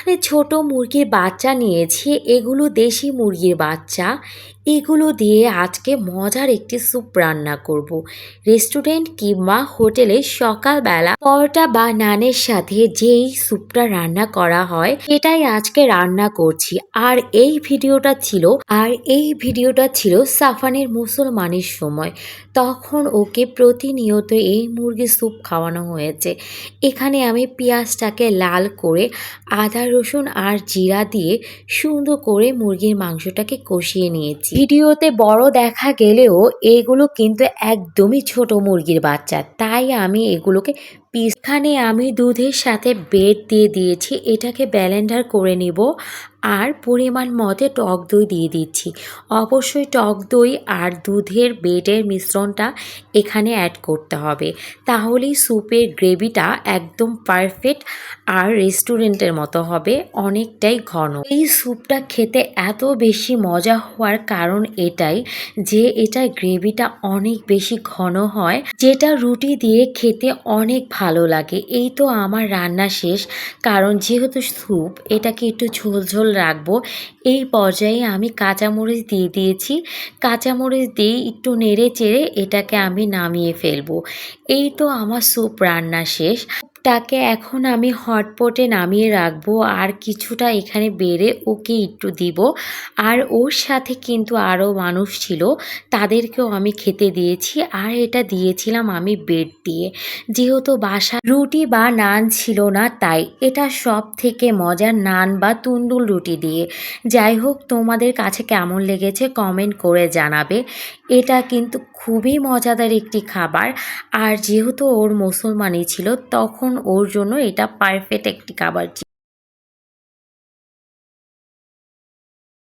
এখানে ছোট মুরগির বাচ্চা নিয়েছি, এগুলো দেশি মুরগির বাচ্চা। এগুলো দিয়ে আজকে মজার একটি স্যুপ রান্না করব। রেস্টুরেন্ট কিংবা হোটেলে সকালবেলা পরোটা বা নানের সাথে যেই স্যুপটা রান্না করা হয় সেটাই আজকে রান্না করছি। আর এই ভিডিওটা ছিল সাফানের মুসলমানের সময়। তখন ওকে প্রতিনিয়ত এই মুরগির স্যুপ খাওয়ানো হয়েছে। এখানে আমি পেঁয়াজটাকে লাল করে আদা রসুন আর জিরা দিয়ে সুন্দর করে মুরগির মাংসটাকে কষিয়ে নিয়েছি। ভিডিওতে বড় দেখা গেলেও এগুলো কিন্তু একদমই ছোট মুরগির বাচ্চা, তাই আমি এগুলোকে এখানে আমি দুধের সাথে বেড দিয়ে দিয়েছি, এটাকে ব্লেন্ডার করে নিব। আর পরিমাণ মতো টক দই দিয়ে দিচ্ছি। অবশ্যই টক দই আর দুধের বেডের মিশ্রণটা এখানে অ্যাড করতে হবে, তাহলেই স্যুপের গ্রেভিটা একদম পারফেক্ট আর রেস্টুরেন্টের মতো হবে, অনেকটাই ঘন। এই স্যুপটা খেতে এত বেশি মজা হওয়ার কারণ এটাই যে এটার গ্রেভিটা অনেক বেশি ঘন হয়, যেটা রুটি দিয়ে খেতে অনেক ভালো লাগে। এই তো আমার রান্না শেষ, কারণ যেহেতু স্যুপ এটাকে একটু ঝোল ঝোল রাখবো। এই পর্যায়ে আমি কাঁচামরিচ দিয়ে দিয়েছি, কাঁচামরিচ দিয়ে একটু নেড়ে চেড়ে এটাকে আমি নামিয়ে ফেলবো। এই তো আমার স্যুপ রান্না শেষ। স্যুপটাকে এখন আমি হটপটে নামিয়ে রাখবো, আর কিছুটা এখানে বেড়ে ওকে একটু দিব। আর ওর সাথে কিন্তু আরও মানুষ ছিল, তাদেরকেও আমি খেতে দিয়েছি। আর এটা দিয়েছিলাম আমি বেড দিয়ে, যেহেতু বাসা রুটি বা নান ছিল না, তাই এটা সব থেকে মজার নান বা তুন্দুল রুটি দিয়ে। যাই হোক, তোমাদের কাছে কেমন লেগেছে কমেন্ট করে জানাবে। এটা কিন্তু খুবই মজাদার একটি খাবার, আর যেহেতু ওর মুসলমানি ছিল তখন ওর জন্য এটা পারফেক্ট একটি খাবার ছিল।